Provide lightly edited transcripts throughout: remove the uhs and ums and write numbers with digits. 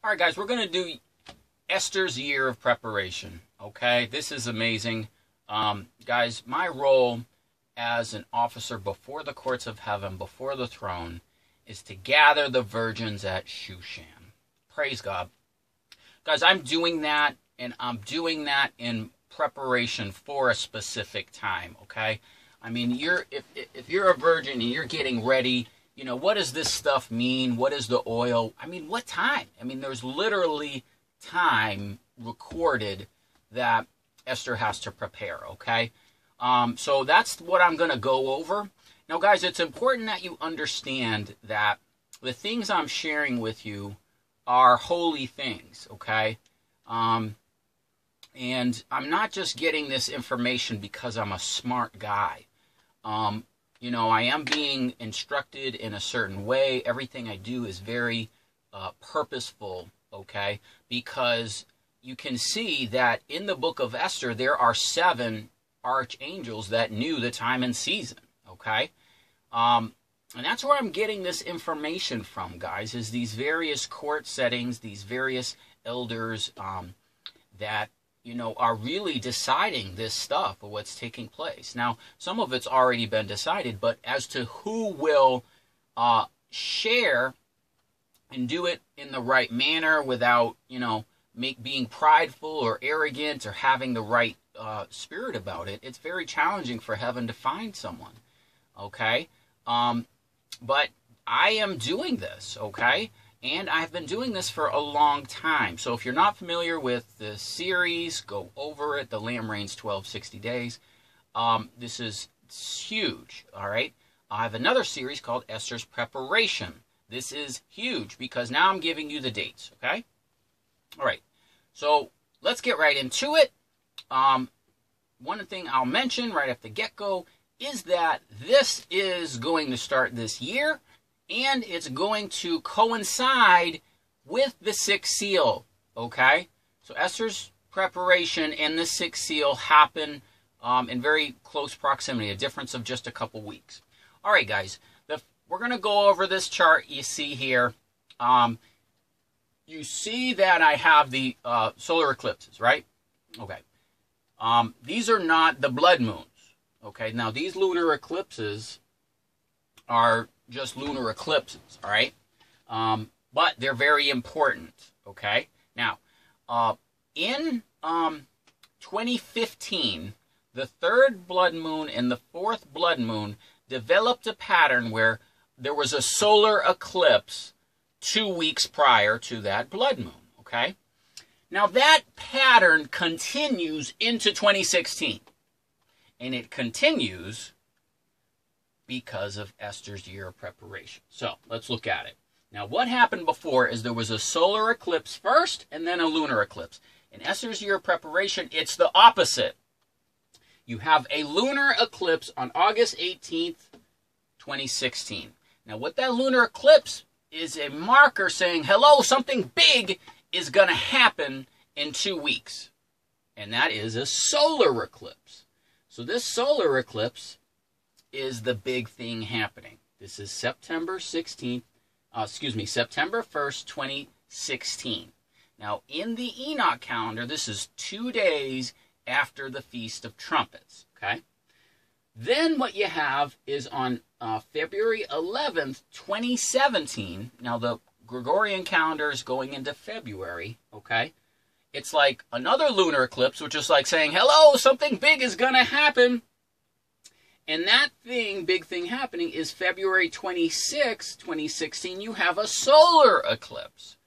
All right, guys, we're going to do Esther's year of preparation, okay? This is amazing. Guys, my role as an officer before the courts of heaven, before the throne, is to gather the virgins at Shushan. Praise God. Guys, I'm doing that, and I'm doing that in preparation for a specific time, okay? I mean, if you're a virgin and you're getting ready, you know, what does this stuff mean? What is the oil? I mean, what time? I mean, there's literally time recorded that Esther has to prepare, okay? So that's what I'm going to go over. Now, guys, it's important that you understand that the things I'm sharing with you are holy things, okay? And I'm not just getting this information because I'm a smart guy. You know, I am being instructed in a certain way. Everything I do is very purposeful, okay? Because you can see that in the book of Esther, there are 7 archangels that knew the time and season, okay? And that's where I'm getting this information from, guys, is these various court settings, these various elders that, you know, are really deciding this stuff of what's taking place. Now, some of it's already been decided, but as to who will share and do it in the right manner without, you know, being prideful or arrogant or having the right spirit about it, it's very challenging for heaven to find someone, okay? But I am doing this, okay? And I've been doing this for a long time. So if you're not familiar with the series, go over it. The Lamb reigns 1260 days. This is huge, all right? I have another series called Esther's Preparation. This is huge because now I'm giving you the dates, okay? All right, so let's get right into it. One thing I'll mention right at the get-go is that this is going to start this year, and it's going to coincide with the 6th seal, okay? So Esther's preparation and the 6th seal happen in very close proximity, a difference of just a couple weeks. All right, guys, we're going to go over this chart you see here. You see that I have the solar eclipses, right? Okay. These are not the blood moons, okay? Now, these lunar eclipses are just lunar eclipses, all right? But they're very important, okay? Now, in 2015, the 3rd blood moon and the 4th blood moon developed a pattern where there was a solar eclipse 2 weeks prior to that blood moon, okay? Now, that pattern continues into 2016, and it continues because of Esther's year of preparation. So, let's look at it. Now, what happened before is there was a solar eclipse first and then a lunar eclipse. In Esther's year of preparation, it's the opposite. You have a lunar eclipse on August 18th, 2016. Now, what that lunar eclipse is a marker saying, hello, something big is going to happen in 2 weeks. And that is a solar eclipse. So this solar eclipse is the big thing happening. This is September 1st, 2016. Now, in the Enoch calendar, this is 2 days after the Feast of Trumpets, okay? Then what you have is on February 11th, 2017. Now, the Gregorian calendar is going into February, okay? It's like another lunar eclipse, which is like saying, hello, something big is going to happen. And that big thing happening is February 26, 2016, you have a solar eclipse.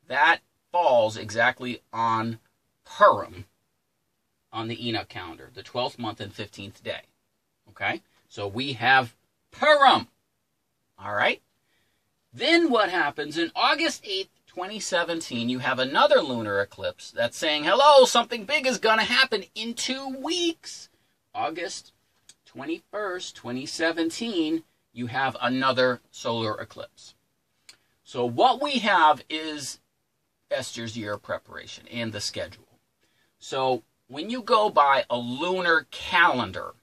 That falls exactly on Purim on the Enoch calendar, the 12th month and 15th day. Okay? So we have Purim. All right? Then what happens in August 8th, 2017, you have another lunar eclipse that's saying, hello, something big is going to happen in 2 weeks. August 21st, 2017, you have another solar eclipse. So what we have is Esther's year of preparation and the schedule. So when you go by a lunar calendar,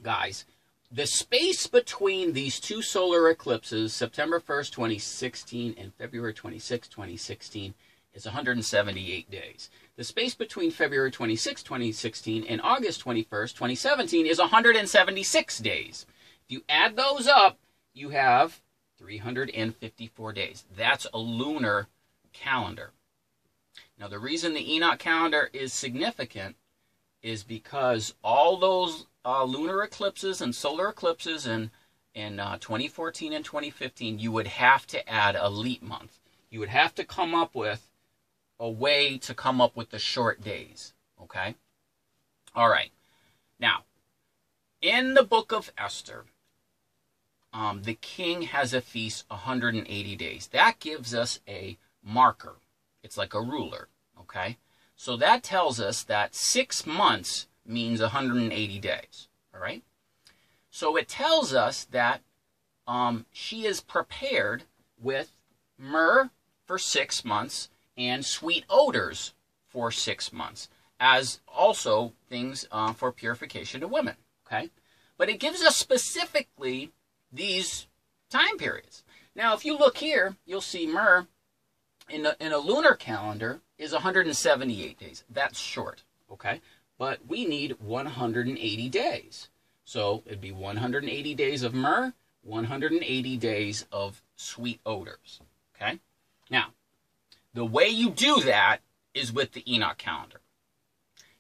guys, the space between these two solar eclipses, September 1st, 2016 and February 26, 2016, is 178 days. The space between February 26, 2016 and August 21st, 2017 is 176 days. If you add those up, you have 354 days. That's a lunar calendar. Now, the reason the Enoch calendar is significant is because all those lunar eclipses and solar eclipses in 2014 and 2015, you would have to add a leap month. You would have to come up with a way to come up with the short days, okay? All right. Now, in the book of Esther, the king has a feast 180 days. That gives us a marker. It's like a ruler, okay? So that tells us that 6 months means 180 days, all right? So it tells us that she is prepared with myrrh for 6 months and sweet odors for 6 months, as also things for purification of women, okay? But it gives us specifically these time periods. Now, if you look here, you'll see myrrh in a lunar calendar is 178 days. That's short, okay? But we need 180 days. So it'd be 180 days of myrrh, 180 days of sweet odors, okay? Now, the way you do that is with the Enoch calendar.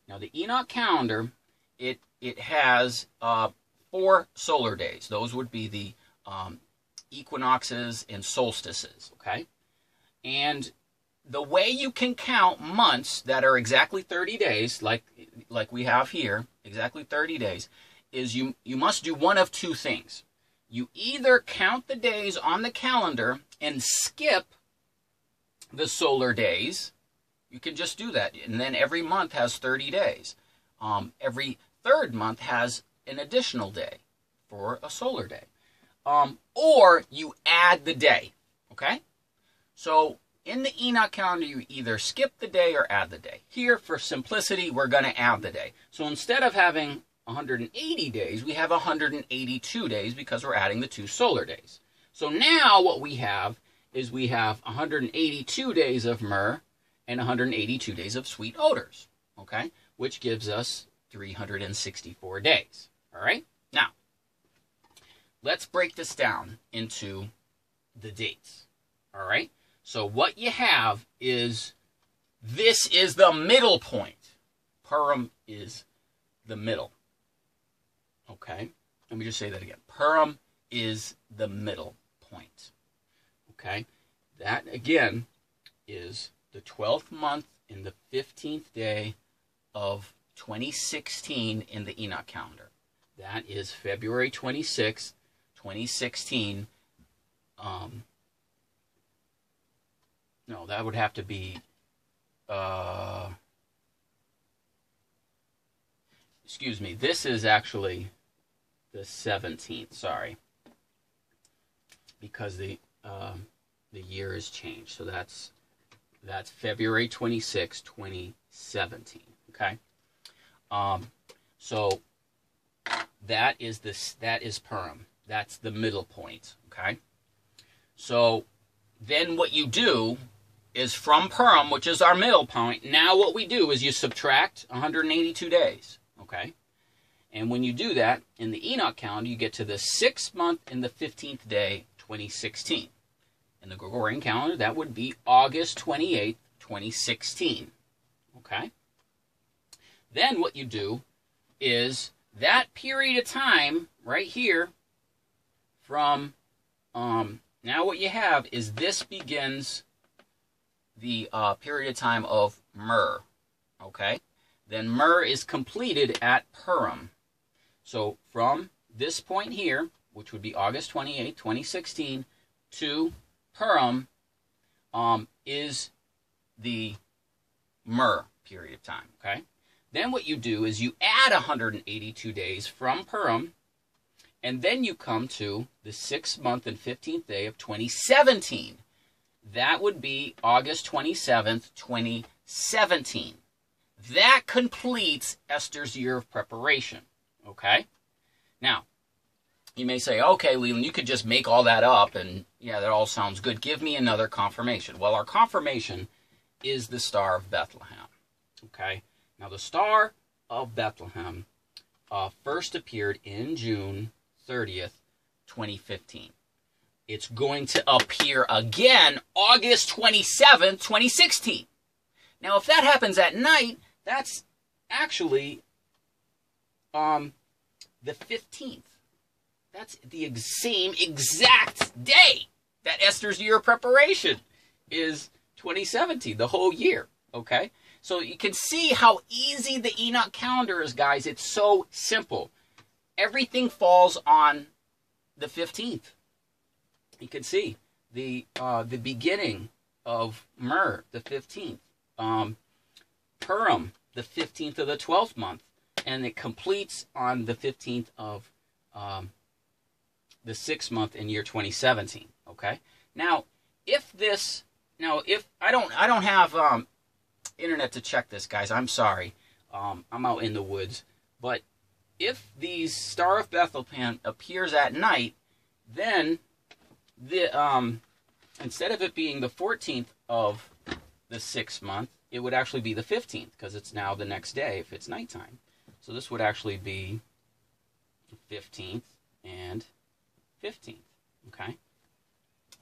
Now, the Enoch calendar, it has 4 solar days. Those would be the equinoxes and solstices, okay? And the way you can count months that are exactly 30 days, like we have here, exactly 30 days, is you must do one of 2 things. You either count the days on the calendar and skip the solar days. You can just do that. And then every month has 30 days. Every 3rd month has an additional day for a solar day. Or you add the day, okay? So in the Enoch calendar, you either skip the day or add the day. Here, for simplicity, we're going to add the day. So instead of having 180 days, we have 182 days because we're adding the 2 solar days. So now what we have is we have 182 days of myrrh and 182 days of sweet odors, okay? Which gives us 364 days, all right? Now, let's break this down into the dates, all right? So what you have is, this is the middle point. Purim is the middle, okay? Let me just say that again. Purim is the middle point, okay? That, again, is the 12th month in the 15th day of 2016 in the Enoch calendar. That is February 26th, 2016. No, that would have to be, excuse me, this is actually the 17th, sorry, because the year has changed. So that's February 26, 2017, okay? So that is Purim. That's the middle point, okay? So then what you do is from Purim, which is our middle point, now what we do is you subtract 182 days, okay? And when you do that, in the Enoch calendar, you get to the 6th month in the 15th day, 2016. In the Gregorian calendar, that would be August 28th, 2016, okay? Then what you do is that period of time right here from, now what you have is this begins the period of time of myrrh, okay? Then myrrh is completed at Purim. So from this point here, which would be August 28, 2016, to Purim is the myrrh period of time, okay? Then what you do is you add 182 days from Purim, and then you come to the 6th month and 15th day of 2017. That would be August 27th, 2017. That completes Esther's year of preparation, okay? Now, You may say, okay, Leland, you could just make all that up, and yeah, that all sounds good. Give me another confirmation. Well, our confirmation is the Star of Bethlehem. Okay? Now, the Star of Bethlehem first appeared in June 30th, 2015. It's going to appear again August 27th, 2016. Now, if that happens at night, that's actually the 15th. That's the same exact day that Esther's Year of Preparation is 2017, the whole year, okay? So you can see how easy the Enoch calendar is, guys. It's so simple. Everything falls on the 15th. You can see the beginning of Myrrh, the 15th. Purim, the 15th of the 12th month. And it completes on the 15th of the 6th month in year 2017. Okay? Now, if I don't have internet to check this, guys. I'm sorry. I'm out in the woods. But if the Star of Bethlehem appears at night, then instead of it being the 14th of the 6th month, it would actually be the 15th, because it's now the next day if it's nighttime. So this would actually be 15th and 15th, okay?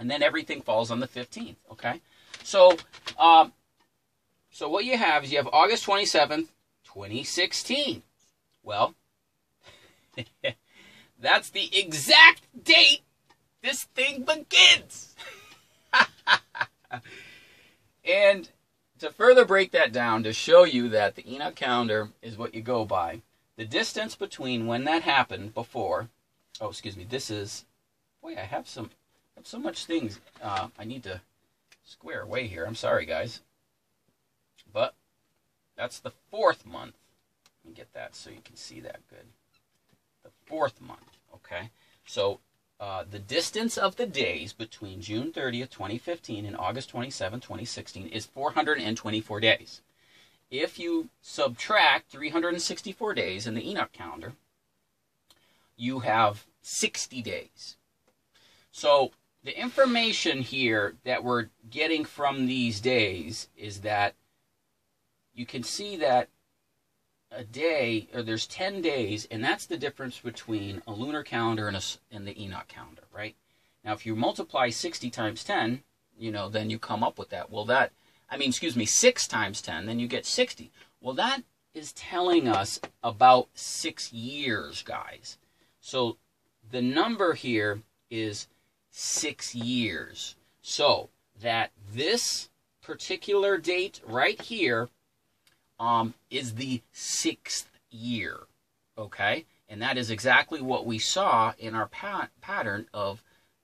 And then everything falls on the 15th, okay? So what you have is you have August 27th, 2016. Well, that's the exact date this thing begins. And to further break that down, to show you that the Enoch calendar is what you go by, the distance between when that happened before, oh, excuse me, this is, boy, I have so much things I need to square away here. I'm sorry, guys. But that's the 4th month. Let me get that so you can see that good. The 4th month, okay? So the distance of the days between June 30th, 2015 and August 27th, 2016 is 424 days. If you subtract 364 days in the Enoch calendar, you have 60 days. So the information here that we're getting from these days is that you can see that a day, or there's 10 days, and that's the difference between a lunar calendar and the Enoch calendar, right? Now, if you multiply 60 times 10, then you come up with that. Well, 6 times 10, then you get 60. Well, that is telling us about 6 years, guys. So the number here is 6 years. So that this particular date right here is the 6th year, okay? And that is exactly what we saw in our pattern of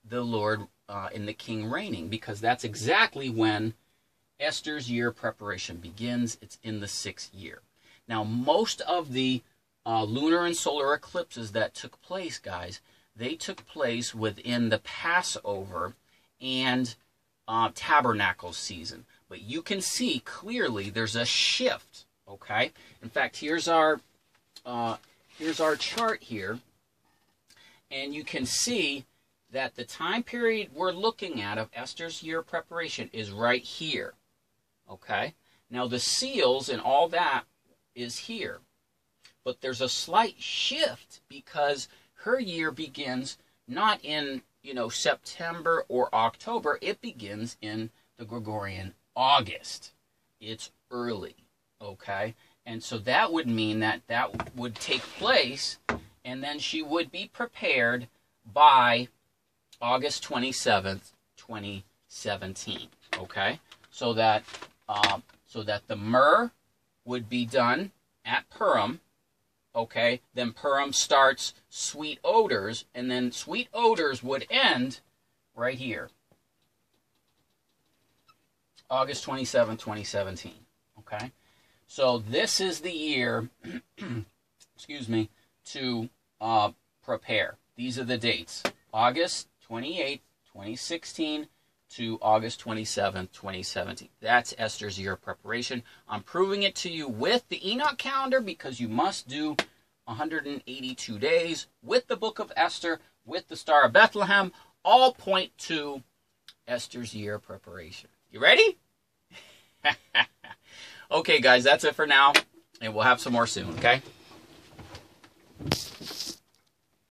the Lord and the King reigning, because that's exactly when Esther's year preparation begins. It's in the 6th year. Now, most of the lunar and solar eclipses that took place, guys, they took place within the Passover and tabernacle season. But you can see clearly there's a shift, okay? In fact, here's our chart here, and you can see that the time period we're looking at of Esther's year preparation is right here, okay? Now, the seals and all that is here, but there's a slight shift because her year begins not in, September or October. It begins in the Gregorian August. It's early, okay? And so that would mean that would take place, and then she would be prepared by August 27th, 2017, okay? So that the Myrrh would be done at Purim, okay? Then Purim starts Sweet Odors, and then Sweet Odors would end right here. August 27, 2017, okay? So this is the year, excuse me, to prepare. These are the dates. August 28, 2016 to August 27, 2017. That's Esther's year of preparation. I'm proving it to you with the Enoch calendar because you must do 182 days with the book of Esther, with the Star of Bethlehem all point to Esther's year of preparation. You ready? Okay, guys, that's it for now, and we'll have some more soon, okay?